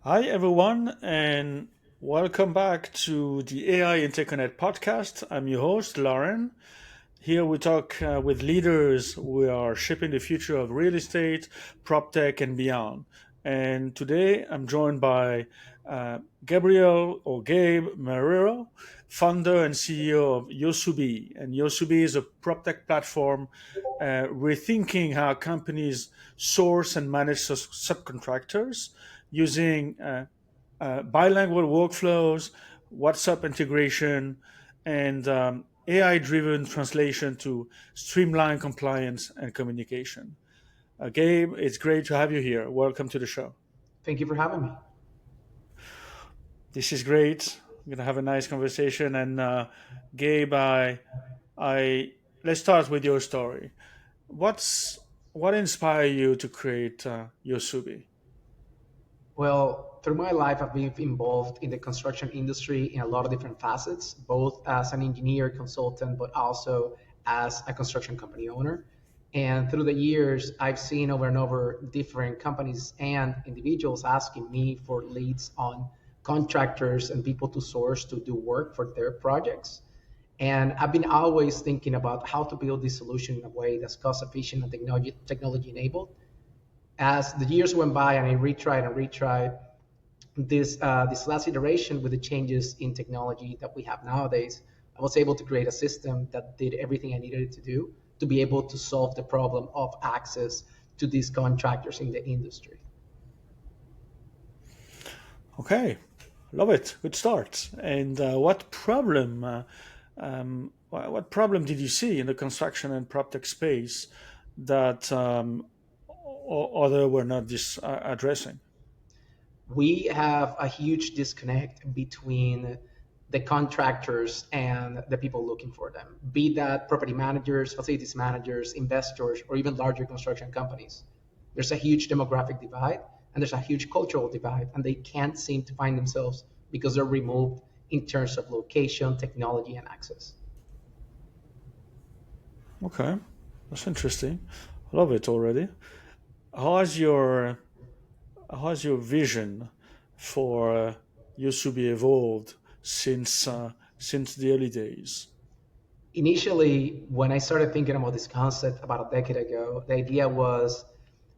Hi, everyone, and welcome back to the AI Interconnect podcast. I'm your host, Lauren. Here we talk with leaders who are shaping the future of real estate, prop tech, and beyond. And today I'm joined by Gabriel or Gabe Marrero, founder and CEO of Yosubi. And Yosubi is a prop tech platform rethinking how companies source and manage subcontractors using bilingual workflows, WhatsApp integration, and AI driven translation to streamline compliance and communication. Gabe, it's great to have you here. Welcome to the show. Thank you for having me. This is great. We're gonna have a nice conversation. And Gabe, I let's start with your story. What's what inspired you to create Yosubi? Well, through my life, I've been involved in the construction industry in a lot of different facets, both as an engineer, consultant, but also as a construction company owner. And through the years, I've seen over and over different companies and individuals asking me for leads on contractors and people to source to do work for their projects. And I've been always thinking about how to build this solution in a way that's cost efficient and technology enabled. As the years went by and I retried this last iteration with the changes in technology that we have nowadays, I was able to create a system that did everything I needed it to do to be able to solve the problem of access to these contractors in the industry. Okay, love it. Good start. And what problem did you see in the construction and PropTech space that other were not addressing? We have a huge disconnect between the contractors and the people looking for them, be that property managers, facilities managers, investors, or even larger construction companies. There's a huge demographic divide and there's a huge cultural divide, and they can't seem to find themselves because they're removed in terms of location, technology, and access. Okay, that's interesting. I love it already. How has your how has your vision for Yosubi evolved since the early days? Initially, when I started thinking about this concept about a decade ago, the idea was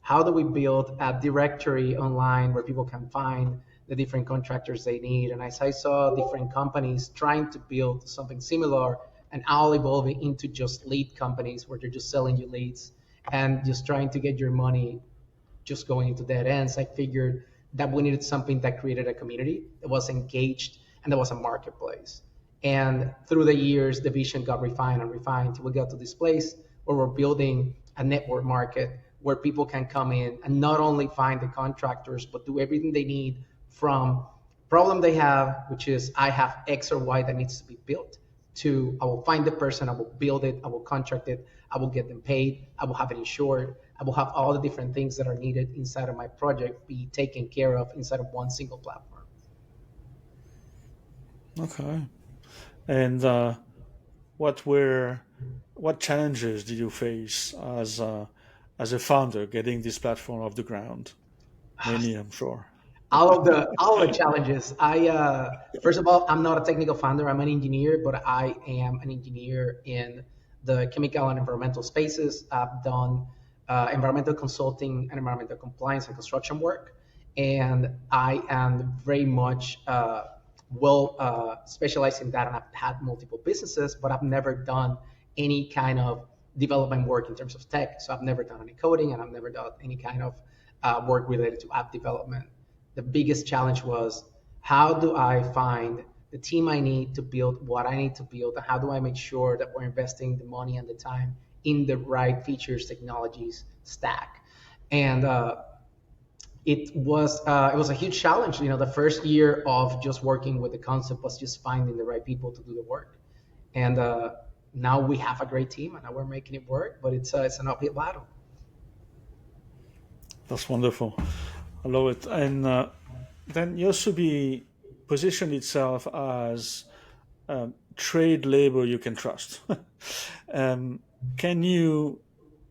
how do we build a directory online where people can find the different contractors they need? And as I saw different companies trying to build something similar and all evolving into just lead companies where they're just selling you leads and just trying to get your money just going into dead ends, I figured that we needed something that created a community that was engaged and that was a marketplace. And through the years, the vision got refined and refined till we got to this place where we're building a network market where people can come in and not only find the contractors, but do everything they need from problem they have, which is I have X or Y that needs to be built, to I will find the person, I will build it, I will contract it, I will get them paid, I will have it insured, I will have all the different things that are needed inside of my project be taken care of inside of one single platform. Okay, and what were what challenges did you face as a founder getting this platform off the ground? Many, I'm sure. All of the challenges. I first of all, I'm not a technical founder. I'm an engineer, but I am an engineer in the chemical and environmental spaces. I've done environmental consulting and environmental compliance and construction work, and I am very much specialized in that. And I've had multiple businesses, but I've never done any kind of development work in terms of tech. So I've never done any coding, and I've never done any kind of work related to app development. The biggest challenge was how do I find the team I need to build what I need to build, and how do I make sure that we're investing the money and the time in the right features, technologies, stack. And it was a huge challenge. You know, the first year of just working with the concept was just finding the right people to do the work. And now we have a great team, and now we're making it work. But it's an uphill battle. That's wonderful. I love it. And then Yosubi positioned itself as trade labor you can trust. um, can you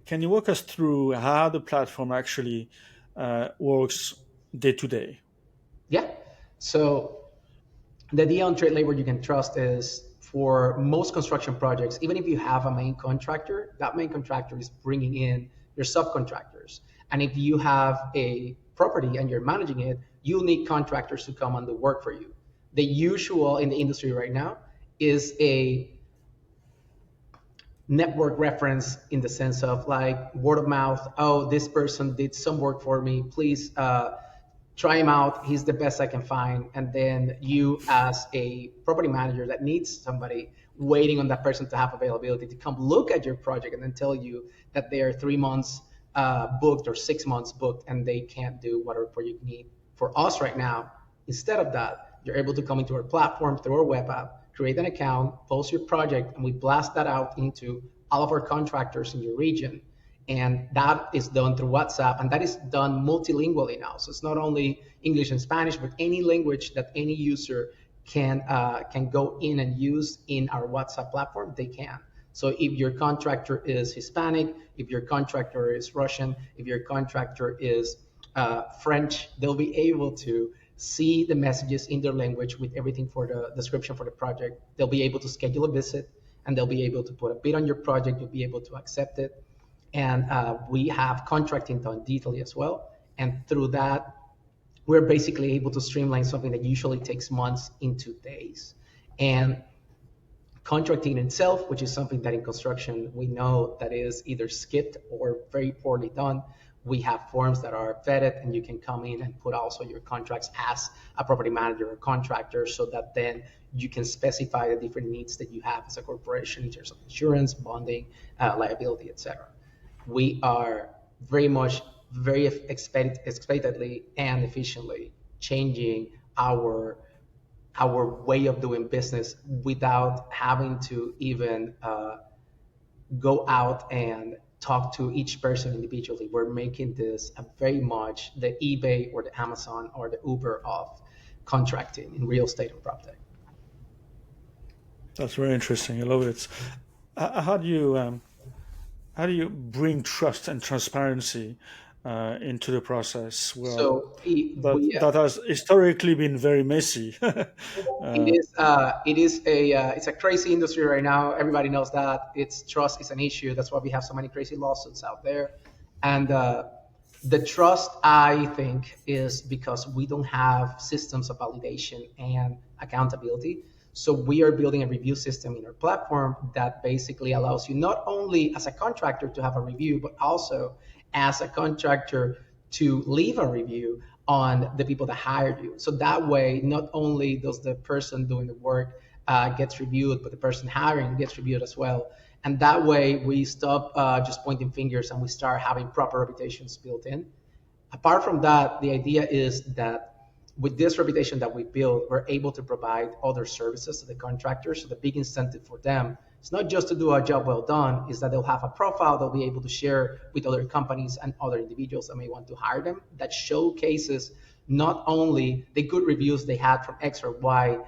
can you walk us through how the platform actually works day to day? Yeah. So the idea on trade labor you can trust is for most construction projects, even if you have a main contractor, that main contractor is bringing in your subcontractors. And if you have a property and you're managing it, you'll need contractors to come and do work for you. The usual in the industry right now is a network reference in the sense of like word of mouth. Oh, this person did some work for me. Please try him out. He's the best I can find. And then you, as a property manager that needs somebody, waiting on that person to have availability to come look at your project and then tell you that they are 3 months booked or 6 months booked and they can't do whatever project you need. For us right now, instead of that, you're able to come into our platform through our web app, create an account, post your project, and we blast that out into all of our contractors in your region. And that is done through WhatsApp, and that is done multilingually now. So it's not only English and Spanish, but any language that any user can go in and use in our WhatsApp platform, they can. So if your contractor is Hispanic, if your contractor is Russian, if your contractor is French, they'll be able to see the messages in their language with everything for the description for the project. They'll be able to schedule a visit, and they'll be able to put a bid on your project. You'll be able to accept it. And we have contracting done digitally as well. And through that, we're basically able to streamline something that usually takes months into days. And contracting itself, which is something that in construction we know that is either skipped or very poorly done. We have forms that are vetted, and you can come in and put also your contracts as a property manager or contractor, so that then you can specify the different needs that you have as a corporation in terms of insurance, bonding, liability, etc. We are very much, very expectedly and efficiently changing our way of doing business without having to even go out and talk to each person individually. We're making this a very much the eBay or the Amazon or the Uber of contracting in real estate and PropTech. That's very interesting. I love it. How do you bring trust and transparency into the process? Well, So that has historically been very messy. it's a crazy industry right now. Everybody knows that it's trust is an issue. That's why we have so many crazy lawsuits out there. And the trust, I think, is because we don't have systems of validation and accountability. So we are building a review system in our platform that basically allows you not only as a contractor to have a review, but also as a contractor to leave a review on the people that hired you. So that way, not only does the person doing the work gets reviewed, but the person hiring gets reviewed as well. And that way, we stop just pointing fingers and we start having proper reputations built in. Apart from that, the idea is that with this reputation that we build, we're able to provide other services to the contractors. So the big incentive for them is not just to do a job well done, is that they'll have a profile they'll be able to share with other companies and other individuals that may want to hire them, that showcases not only the good reviews they had from X or Y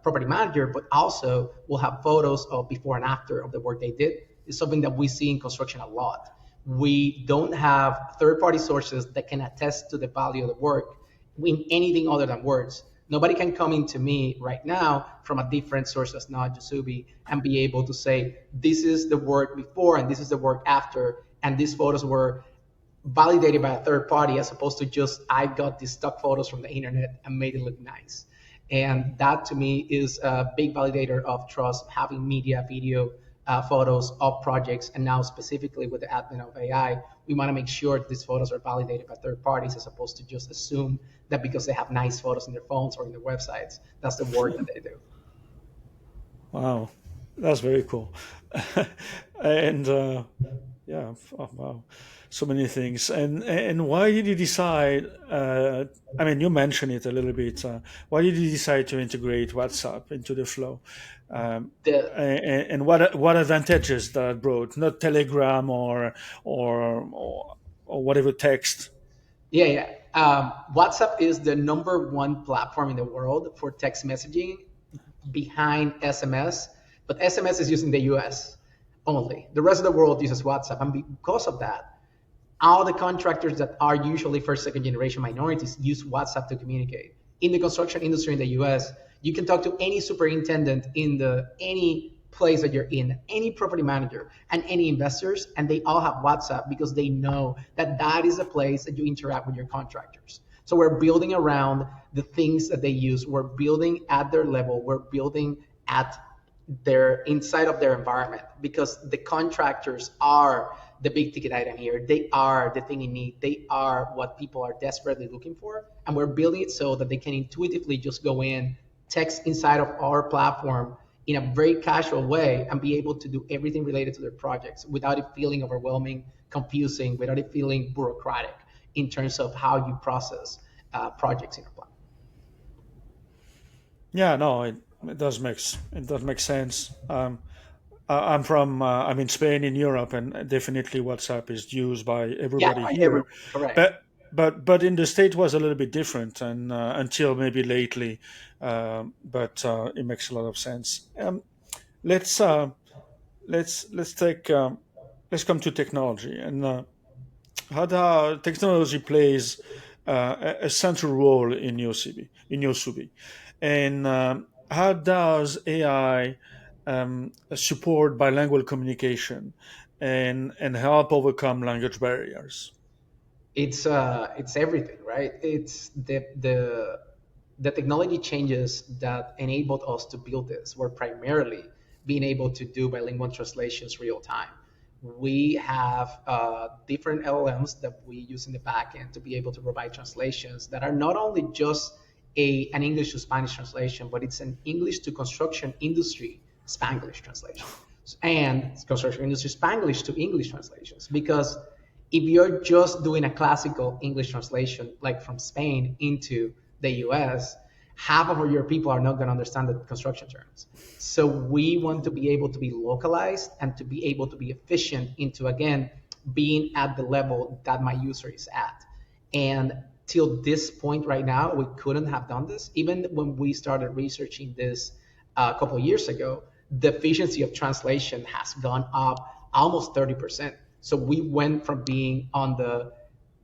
property manager, but also will have photos of before and after of the work they did. It's something that we see in construction a lot. We don't have third-party sources that can attest to the value of the work in anything other than words. Nobody can come into me right now from a different source that's not Yosubi and be able to say, this is the work before and this is the work after, and these photos were validated by a third party, as opposed to just, I got these stock photos from the internet and made it look nice. And that to me is a big validator of trust, having media, video, photos of projects. And now specifically with the advent of AI, we want to make sure that these photos are validated by third parties, as opposed to just assume that because they have nice photos in their phones or in their websites, that's the work that they do. Wow, that's very cool. And yeah, oh, wow, so many things. And why did you decide? I mean, you mentioned it a little bit. Why did you decide to integrate WhatsApp into the flow? And what advantages that brought? Not Telegram or whatever text. Yeah. WhatsApp is the #1 platform in the world for text messaging, behind SMS, but SMS is used in the US only. The rest of the world uses WhatsApp. And because of that, All the contractors that are usually first, second generation minorities use WhatsApp to communicate. In the construction industry in the US, you can talk to any superintendent in any place that you're in, any property manager and any investors, and they all have WhatsApp because they know that that is a place that you interact with your contractors. So we're building around the things that they use. We're building at their level. We're building at their inside of their environment, because the contractors are the big ticket item here. They are the thing you need. They are what people are desperately looking for. And we're building it so that they can intuitively just go in, text inside of our platform in a very casual way, and be able to do everything related to their projects without it feeling overwhelming, confusing, without it feeling bureaucratic in terms of how you process projects in our platform. Yeah, no, it does make sense. I'm in Spain in Europe, and definitely WhatsApp is used by Yeah, everybody right, here. correct. But but in the state was a little bit different, and until maybe lately, but it makes a lot of sense. Let's uh, let's take let's come to technology, and how the technology plays a central role in Yosubi, and how does AI support bilingual communication and help overcome language barriers? It's everything, right? It's the technology changes that enabled us to build this were primarily being able to do bilingual translations real time. We have different LLMs that we use in the backend to be able to provide translations that are not only just an English to Spanish translation, but it's an English to construction industry Spanglish translation, and construction industry Spanglish to English translations. Because if you're just doing a classical English translation, like from Spain into the US, half of your people are not going to understand the construction terms. So we want to be able to be localized and to be able to be efficient into, again, being at the level that my user is at. And till this point right now, we couldn't have done this. Even when we started researching this a couple of years ago, the efficiency of translation has gone up almost 30%. So we went from being on the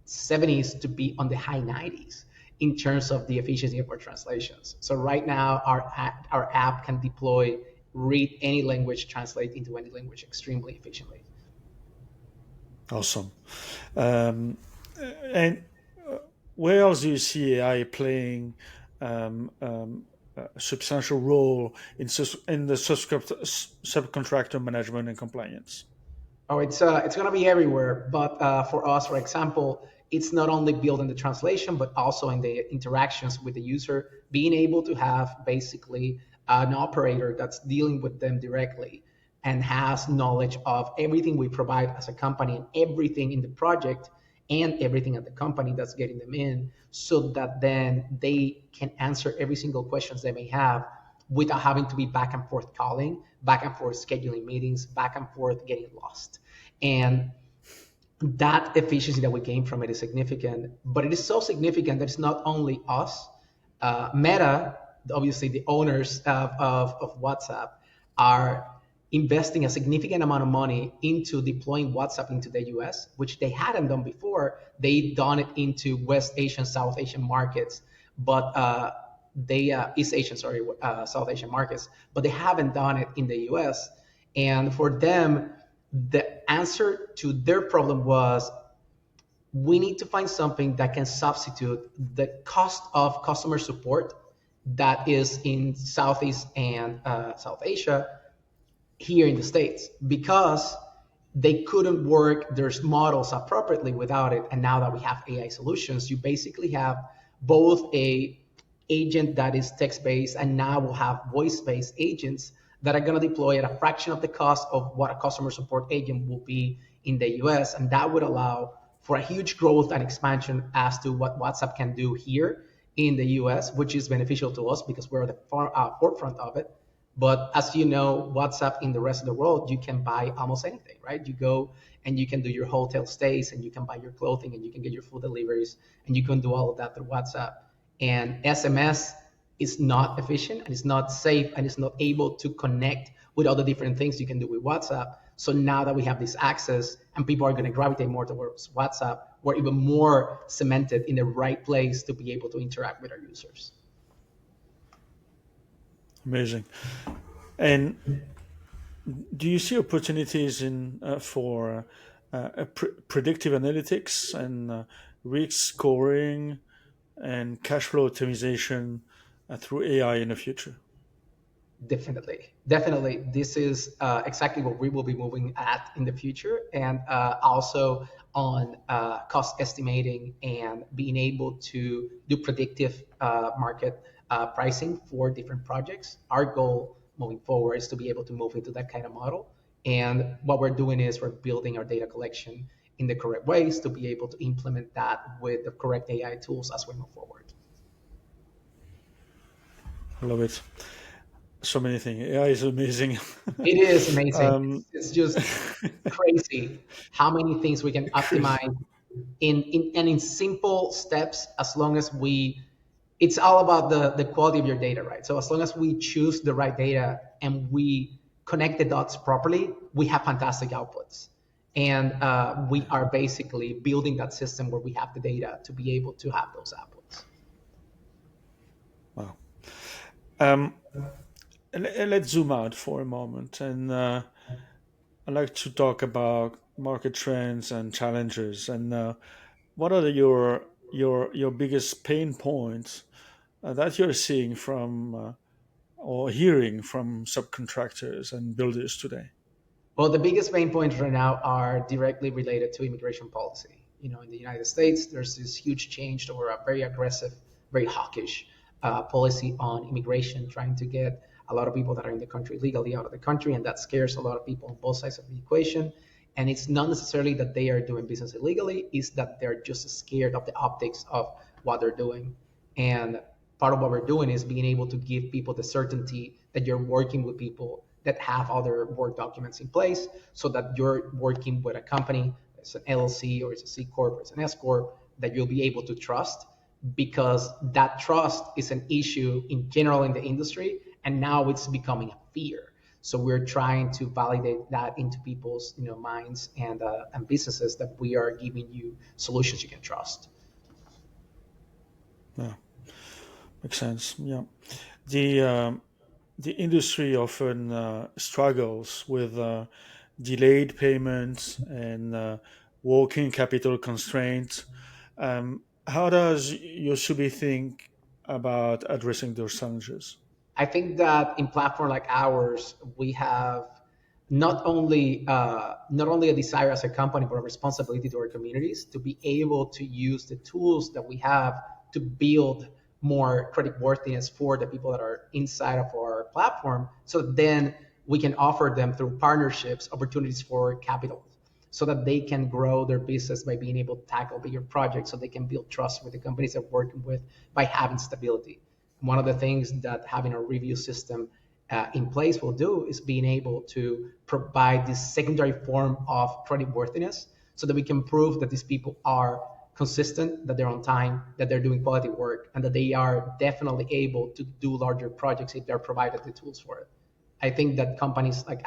70s to be on the high 90s in terms of the efficiency of our translations. So right now, our app can deploy, read any language, translate into any language extremely efficiently. Awesome. Um, and where else do you see AI playing a substantial role in the subcontractor management and compliance? Oh, it's going to be everywhere. But for us, for example, it's not only built in the translation, but also in the interactions with the user, being able to have basically an operator that's dealing with them directly and has knowledge of everything we provide as a company and everything in the project and everything at the company that's getting them in, so that then they can answer every single questions they may have without having to be back and forth calling, back and forth scheduling meetings, back and forth getting lost. And that efficiency that we gain from it is significant, but it is so significant that it's not only us. Meta, obviously the owners of WhatsApp, are investing a significant amount of money into deploying WhatsApp into the US, which they hadn't done before. They've done it into West Asian, South Asian markets, but East Asian, sorry, South Asian markets, but they haven't done it in the US. And for them, the answer to their problem was, we need to find something that can substitute the cost of customer support that is in Southeast and South Asia here in the States, because they couldn't work their models appropriately without it. And now that we have AI solutions, you basically have both a agent that is text-based, and now we'll have voice-based agents that are going to deploy at a fraction of the cost of what a customer support agent will be in the US. And that would allow for a huge growth and expansion as to what WhatsApp can do here in the US, which is beneficial to us because we're at the forefront of it. But as you know, WhatsApp in the rest of the world, you can buy almost anything, right? You go and you can do your hotel stays, and you can buy your clothing, and you can get your food deliveries, and you can do all of that through WhatsApp. And SMS is not efficient, and it's not safe, and it's not able to connect with all the different things you can do with WhatsApp. So now that we have this access and people are going to gravitate more towards WhatsApp, we're even more cemented in the right place to be able to interact with our users. Amazing. And do you see opportunities in for predictive analytics and risk scoring and cash flow optimization through AI in the future? Definitely. This is exactly what we will be moving at in the future, and also on cost estimating and being able to do predictive market pricing for different projects. Our goal moving forward is to be able to move into that kind of model. And what we're doing is we're building our data collection in the correct ways to be able to implement that with the correct AI tools as we move forward. I love it. So many things. AI is amazing. It is amazing. um, It's just crazy how many things we can optimize in simple steps, as long as it's all about the quality of your data, right? So as long as we choose the right data and we connect the dots properly, we have fantastic outputs. And we are basically building that system where we have the data to be able to have those outputs. wow. Let's zoom out for a moment, and I'd like to talk about market trends and challenges. And what are your biggest pain points that you're seeing from or hearing from subcontractors and builders today? Well, the biggest pain points right now are directly related to immigration policy. In the United States, there's this huge change toward a very aggressive, very hawkish policy on immigration, trying to get a lot of people that are in the country legally out of the country, and that scares a lot of people on both sides of the equation. And it's not necessarily that they are doing business illegally; it's that they're just scared of the optics of what they're doing. And part of what we're doing is being able to give people the certainty that you're working with people that have other work documents in place, so that you're working with a company, it's an LLC or it's a C Corp or it's an S Corp, that you'll be able to trust, because that trust is an issue in general in the industry, and now it's becoming a fear. So we're trying to validate that into people's minds and businesses, that we are giving you solutions you can trust. Yeah, makes sense. Yeah, the industry often struggles with delayed payments and working capital constraints. How does Yosubi think about addressing those challenges? I think that in platform like ours, we have not only a desire as a company, but a responsibility to our communities to be able to use the tools that we have to build more creditworthiness for the people that are inside of our platform, so that then we can offer them through partnerships opportunities for capital, so that they can grow their business by being able to tackle bigger projects, so they can build trust with the companies they're working with by having stability. One of the things that having a review system in place will do is being able to provide this secondary form of creditworthiness, so that we can prove that these people are consistent, that they're on time, that they're doing quality work, and that they are definitely able to do larger projects if they're provided the tools for it. I think that companies like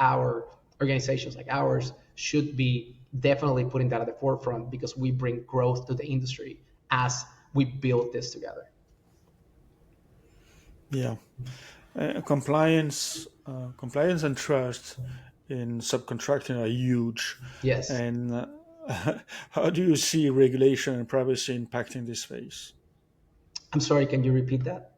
organizations like ours, should be definitely putting that at the forefront, because we bring growth to the industry as we build this together. Yeah, compliance and trust in subcontracting are huge. Yes. And how do you see regulation and privacy impacting this space? I'm sorry, can you repeat that?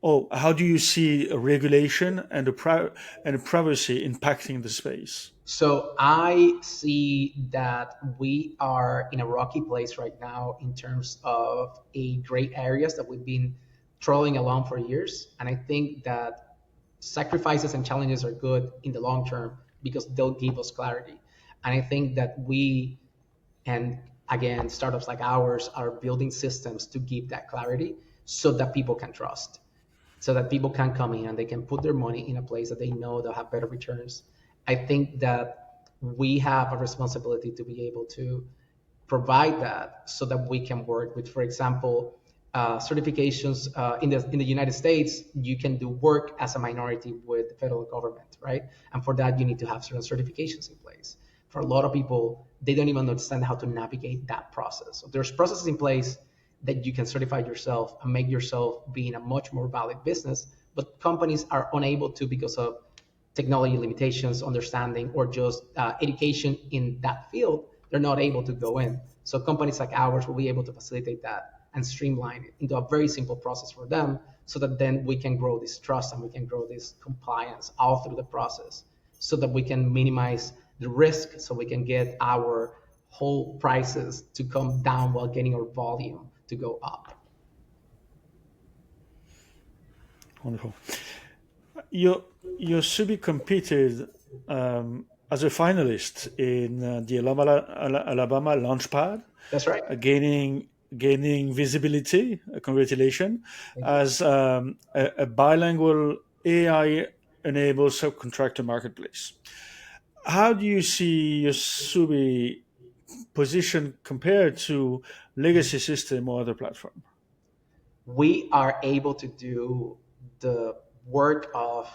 Oh, how do you see a regulation and and privacy impacting the space? So I see that we are in a rocky place right now in terms of a great areas that we've been trolling along for years. And I think that sacrifices and challenges are good in the long term, because they'll give us clarity. And I think that and again, startups like ours are building systems to give that clarity, so that people can trust, so that people can come in and they can put their money in a place that they know they'll have better returns. I think that we have a responsibility to be able to provide that, so that we can work with, for example, certifications in the United States, you can do work as a minority with the federal government, right? And for that, you need to have certain certifications in place. For a lot of people, they don't even understand how to navigate that process. So there's processes in place that you can certify yourself and make yourself being a much more valid business, but companies are unable to because of technology limitations, understanding, or just education in that field. They're not able to go in. So companies like ours will be able to facilitate that and streamline it into a very simple process for them, so that then we can grow this trust and we can grow this compliance all through the process, so that we can minimize the risk, so we can get our whole prices to come down while getting our volume to go up. Wonderful. Yosubi competed as a finalist in the Alabama Launchpad. That's right. Gaining visibility. Congratulations, as a bilingual AI-enabled subcontractor marketplace. How do you see Yosubi position compared to legacy system or other platform? We are able to do the work of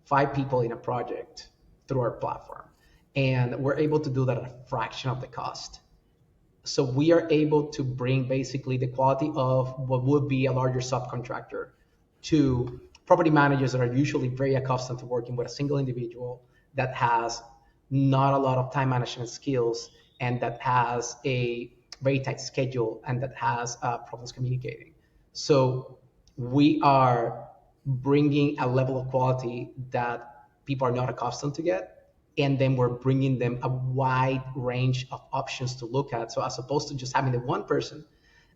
5 people in a project through our platform, and we're able to do that at a fraction of the cost. So we are able to bring basically the quality of what would be a larger subcontractor to property managers that are usually very accustomed to working with a single individual that has not a lot of time management skills, and that has a very tight schedule, and that has problems communicating. So we are bringing a level of quality that people are not accustomed to get, and then we're bringing them a wide range of options to look at. So as opposed to just having the one person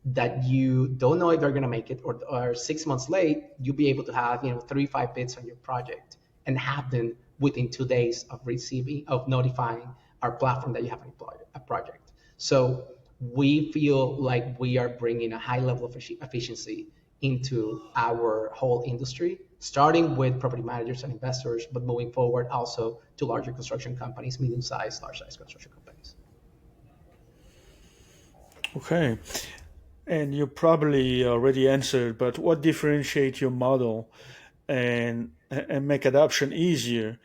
that you don't know if they're going to make it, or 6 months late, you'll be able to have 3-5 bids on your project and have them within 2 days of notifying our platform that you have a project. So we feel like we are bringing a high level of efficiency into our whole industry, starting with property managers and investors, but moving forward also to larger construction companies, medium-sized, large-sized construction companies. Okay. And you probably already answered, but what differentiates your model and make adoption easier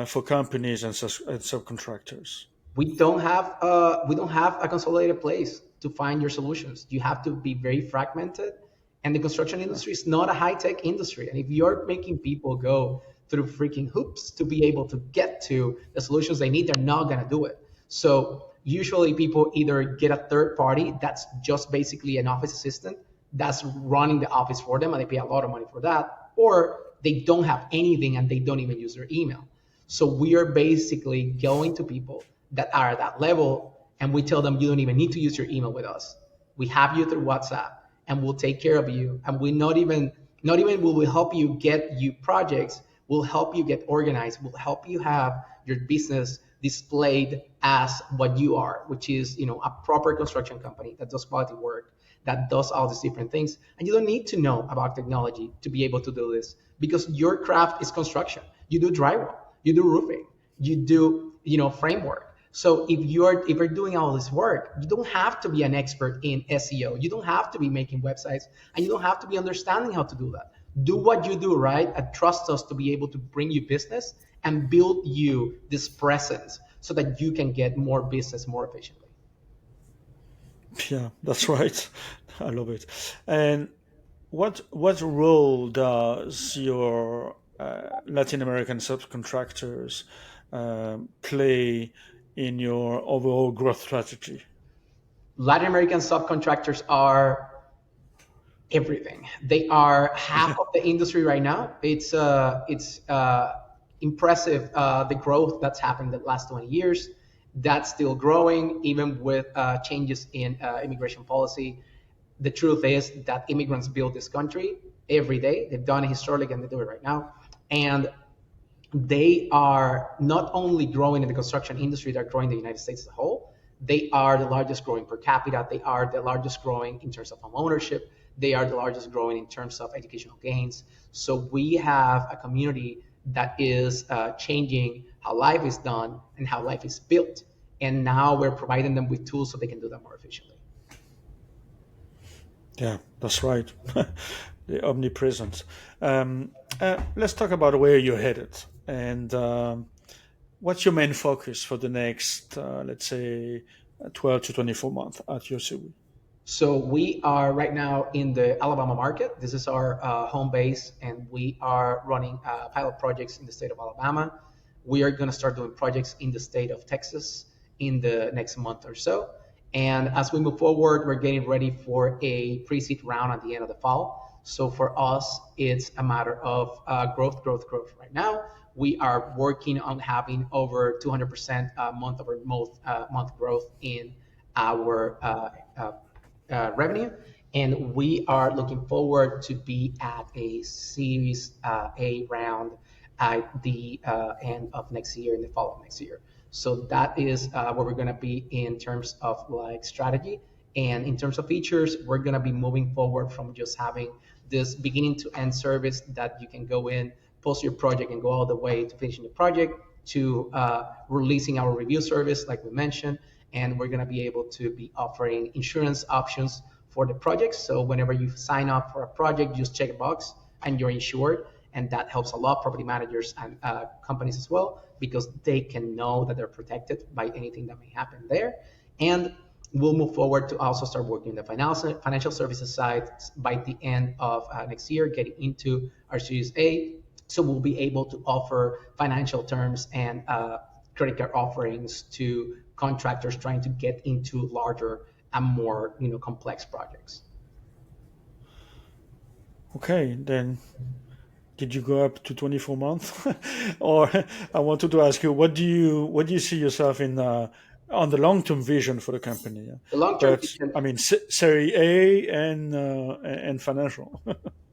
for companies and subcontractors? We don't have a consolidated place to find your solutions. You have to be very fragmented, and the construction industry is not a high-tech industry. And if you're making people go through freaking hoops to be able to get to the solutions they need, they're not going to do it. So usually people either get a third party that's just basically an office assistant that's running the office for them, and they pay a lot of money for that, or they don't have anything and they don't even use their email. So we are basically going to people that are at that level, and we tell them, you don't even need to use your email with us. We have you through WhatsApp, and we'll take care of you. And we not even will we help you get you projects. We'll help you get organized. We'll help you have your business displayed as what you are, which is a proper construction company that does quality work, that does all these different things. And you don't need to know about technology to be able to do this, because your craft is construction. You do drywall, you do roofing, you do framework. So if you're doing all this work, you don't have to be an expert in SEO. You don't have to be making websites, and you don't have to be understanding how to do that. Do what you do right, and trust us to be able to bring you business and build you this presence so that you can get more business more efficiently. Yeah, that's right. I love it. And what role does your Latin American subcontractors play in your overall growth strategy? Latin American subcontractors are everything. They are half of the industry right now. It's impressive, the growth that's happened the last 20 years. That's still growing, even with changes in immigration policy. The truth is that immigrants build this country every day. They've done it historically, and they do it right now. And they are not only growing in the construction industry, they're growing the United States as a whole. They are the largest growing per capita. They are the largest growing in terms of home ownership. They are the largest growing in terms of educational gains. So we have a community that is changing how life is done and how life is built. And now we're providing them with tools so they can do that more efficiently. Yeah, that's right. The omnipresent. Let's talk about where you're headed and what's your main focus for the next, let's say, 12 to 24 months at Yosubi? So we are right now in the Alabama market. This is our home base, and we are running pilot projects in the state of Alabama. We are going to start doing projects in the state of Texas in the next month or so. And as we move forward, we're getting ready for a pre-seed round at the end of the fall. So for us, it's a matter of growth, growth, growth. Right now, we are working on having over 200% month over month growth in our revenue. And we are looking forward to be at a Series A round at the end of next year, in the fall of next year. So that is where we're going to be in terms of like strategy. And in terms of features, we're going to be moving forward from just having this beginning to end service that you can go in, post your project, and go all the way to finishing the project, to releasing our review service, like we mentioned. And we're going to be able to be offering insurance options for the projects. So whenever you sign up for a project, just check a box and you're insured. And that helps a lot property managers and companies as well, because they can know that they're protected by anything that may happen there. And we'll move forward to also start working the financial services side by the end of next year, getting into our Series A. So we'll be able to offer financial terms and credit card offerings to contractors trying to get into larger and more complex projects. Okay, then did you go up to 24 months? Or I wanted to ask you, what do you see yourself in on the long-term vision for the company? Yeah? The long-term But vision. I mean, Series A and financial.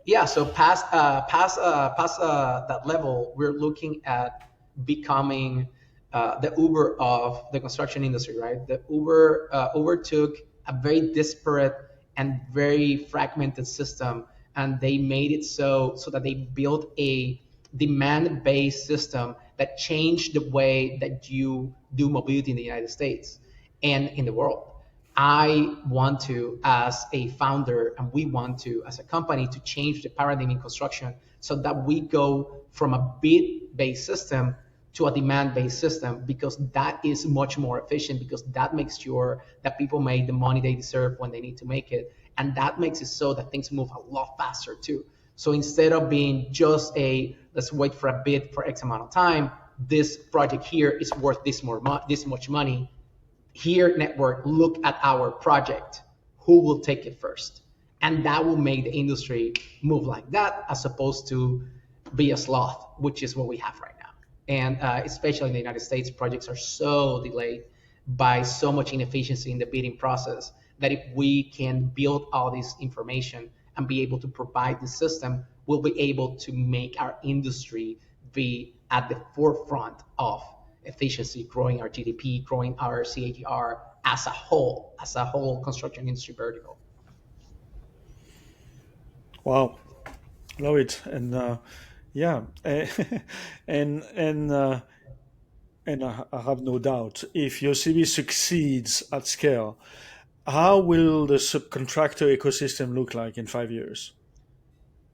Yeah, so past that level, we're looking at becoming the Uber of the construction industry, right? The Uber took a very disparate and very fragmented system, and they made it so that they built a demand-based system that changed the way that you do mobility in the United States and in the world. I want to, as a founder, and we want to, as a company, to change the paradigm in construction so that we go from a bid based system to a demand based system, because that is much more efficient, because that makes sure that people make the money they deserve when they need to make it. And that makes it so that things move a lot faster too. So instead of being just a let's wait for a bid for X amount of time, this project here is worth this much money. Here, network, look at our project. Who will take it first? And that will make the industry move like that, as opposed to be a sloth, which is what we have right now. And especially in the United States, projects are so delayed by so much inefficiency in the bidding process, that if we can build all this information and be able to provide the system, we'll be able to make our industry be at the forefront of efficiency, growing our GDP, growing our CAGR as a whole construction industry vertical. Wow, love it. And yeah, and and I have no doubt, if your CV succeeds at scale, how will the subcontractor ecosystem look like in 5 years?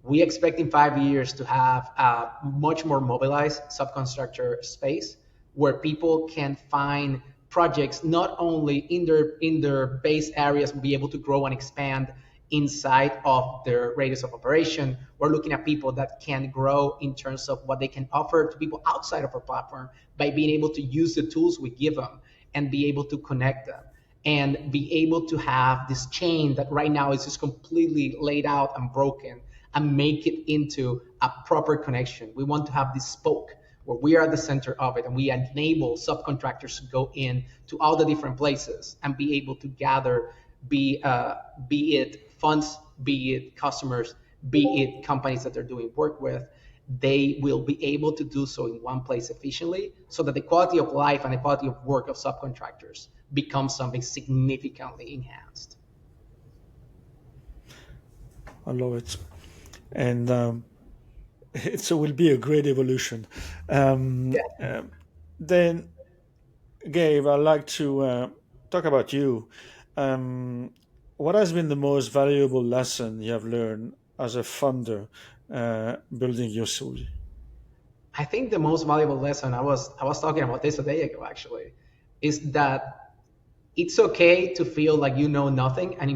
We expect in 5 years to have a much more mobilized subconstructor space, where people can find projects not only in their base areas, be able to grow and expand inside of their radius of operation. We're looking at people that can grow in terms of what they can offer to people outside of our platform, by being able to use the tools we give them and be able to connect them, and be able to have this chain that right now is just completely laid out and broken, and make it into a proper connection. We want to have this spoke where we are at the center of it, and we enable subcontractors to go in to all the different places and be able to gather, be it funds, be it customers, be it companies that they're doing work with. They will be able to do so in one place efficiently, so that the quality of life and the quality of work of subcontractors becomes something significantly enhanced. I love it. And it will be a great evolution. Yeah. Then, Gabe, I'd like to talk about you. Um, what has been the most valuable lesson you have learned as a founder building Yosubi? I think the most valuable lesson, I was talking about this a day ago actually, is that it's okay to feel like you know nothing. And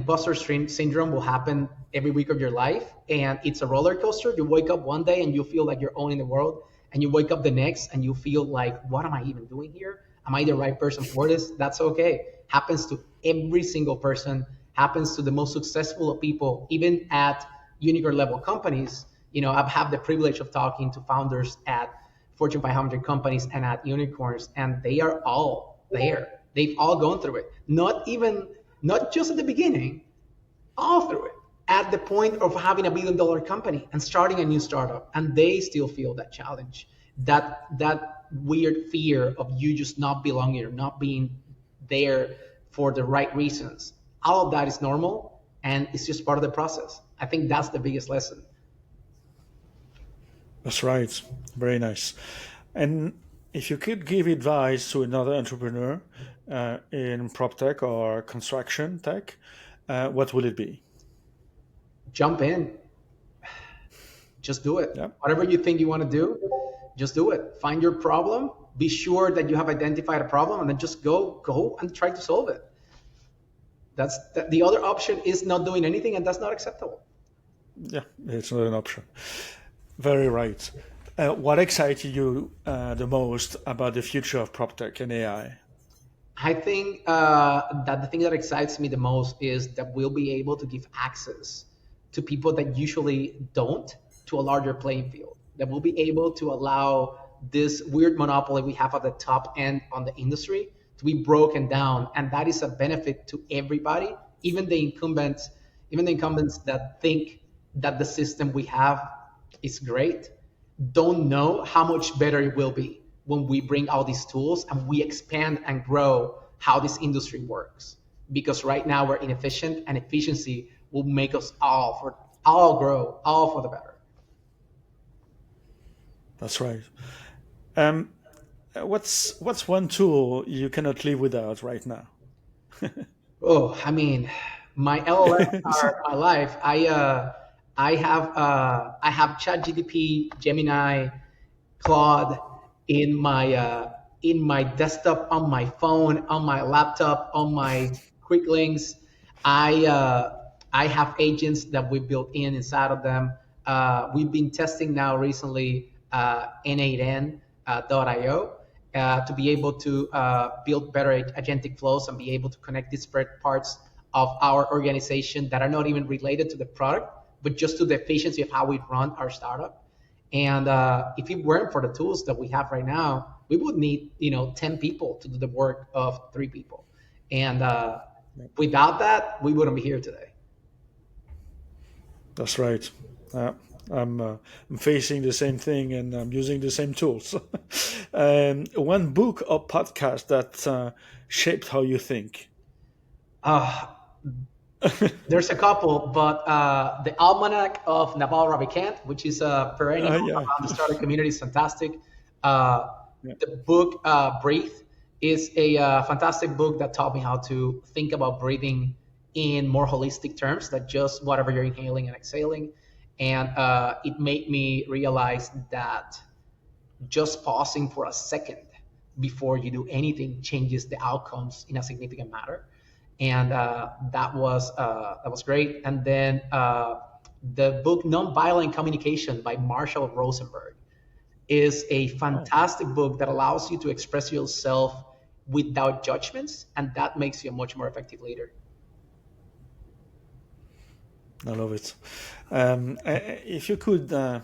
syndrome will happen every week of your life, and it's a roller coaster. You wake up one day and you feel like you're owning the world, and you wake up the next and you feel like, what am I even doing here? Am I the right person for this? That's okay. Happens to every single person. Happens to the most successful of people, even at unicorn level companies. I've had the privilege of talking to founders at Fortune 500 companies and at unicorns, and they are all there. They've all gone through it. Not just at the beginning, all through it. At the point of having $1 billion company and starting a new startup, and they still feel that challenge, that weird fear of you just not belonging or not being there for the right reasons. All of that is normal, and it's just part of the process. I think that's the biggest lesson. That's right. Very nice. And if you could give advice to another entrepreneur in PropTech or construction tech, what would it be? Jump in. Just do it. Yeah. Whatever you think you want to do, just do it. Find your problem. Be sure that you have identified a problem, and then just go and try to solve it. The other option is not doing anything, and that's not acceptable. Yeah, it's not an option. Very right. What excites you the most about the future of PropTech and AI? I think that the thing that excites me the most is that we'll be able to give access to people that usually don't to a larger playing field. That we'll be able to allow this weird monopoly we have at the top end on the industry to be broken down, and that is a benefit to everybody, even the incumbents that think that the system we have is great, don't know how much better it will be when we bring all these tools and we expand and grow how this industry works. Because right now we're inefficient, and efficiency will make us all grow, all for the better. That's right. What's one tool you cannot live without right now? Oh, I mean, my LLMs are my life. I have ChatGPT, Gemini, Claude in my desktop, on my phone, on my laptop, on my quick links. I have agents that we built inside of them. We've been testing now recently N8N.io to be able to build better agentic flows and be able to connect disparate parts of our organization that are not even related to the product, but just to the efficiency of how we run our startup. And if it weren't for the tools that we have right now, we would need 10 people to do the work of 3 people. And without that, we wouldn't be here today. That's right. I'm facing the same thing, and I'm using the same tools. One book or podcast that shaped how you think? There's a couple, but the Almanac of Naval Ravikant, which is a perennial around the startup community, is fantastic. The book Breathe is a fantastic book that taught me how to think about breathing in more holistic terms than just whatever you're inhaling and exhaling. And it made me realize that just pausing for a second before you do anything changes the outcomes in a significant manner. And that was great. And then the book Nonviolent Communication by Marshall Rosenberg is a fantastic book that allows you to express yourself without judgments, and that makes you a much more effective leader. I love it. If you could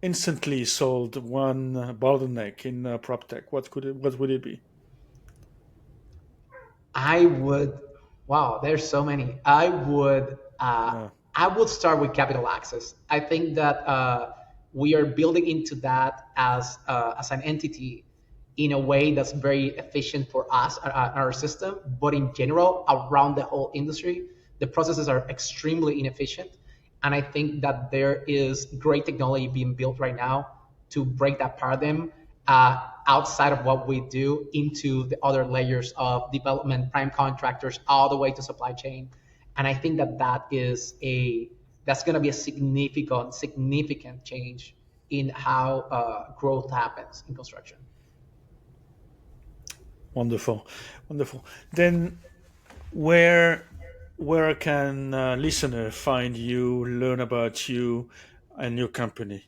instantly solve one bottleneck in PropTech, what would it be? I would. Wow, there's so many. I would start with capital access. I think that we are building into that as an entity in a way that's very efficient for us, our system, but in general, around the whole industry, the processes are extremely inefficient. And I think that there is great technology being built right now to break that paradigm outside of what we do into the other layers of development, prime contractors, all the way to supply chain. And I think that that's going to be a significant change in how growth happens in construction. Wonderful, wonderful. Then where where can listener find you, learn about you and your company?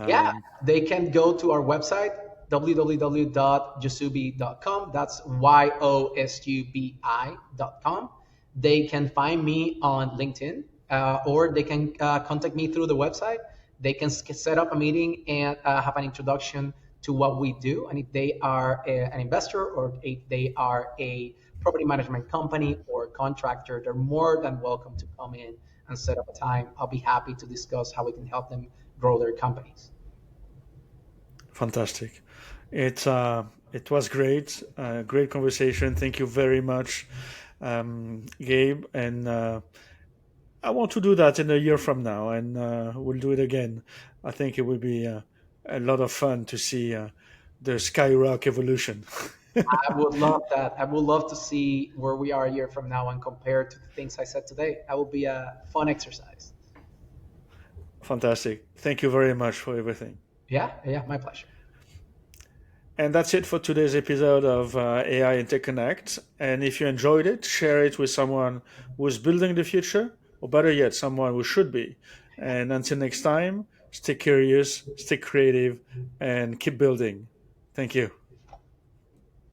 Yeah, Um, they can go to our website, www.yosubi.com. That's yosubi.com. They can find me on LinkedIn, or they can contact me through the website. They can set up a meeting and have an introduction to what we do. And if they are an investor, or if they are a property management company or contractor, they're more than welcome to come in and set up a time. I'll be happy to discuss how we can help them grow their companies. Fantastic. It was great, great conversation. Thank you very much, Gabe. And I want to do that in a year from now, and we'll do it again. I think it will be a lot of fun to see the skyrock evolution. I would love that. I would love to see where we are a year from now and compare to the things I said today. That would be a fun exercise. Fantastic. Thank you very much for everything. Yeah, yeah, my pleasure. And that's it for today's episode of AI Interconnect. And if you enjoyed it, share it with someone who's building the future, or better yet, someone who should be. And until next time, stay curious, stay creative, and keep building. Thank you.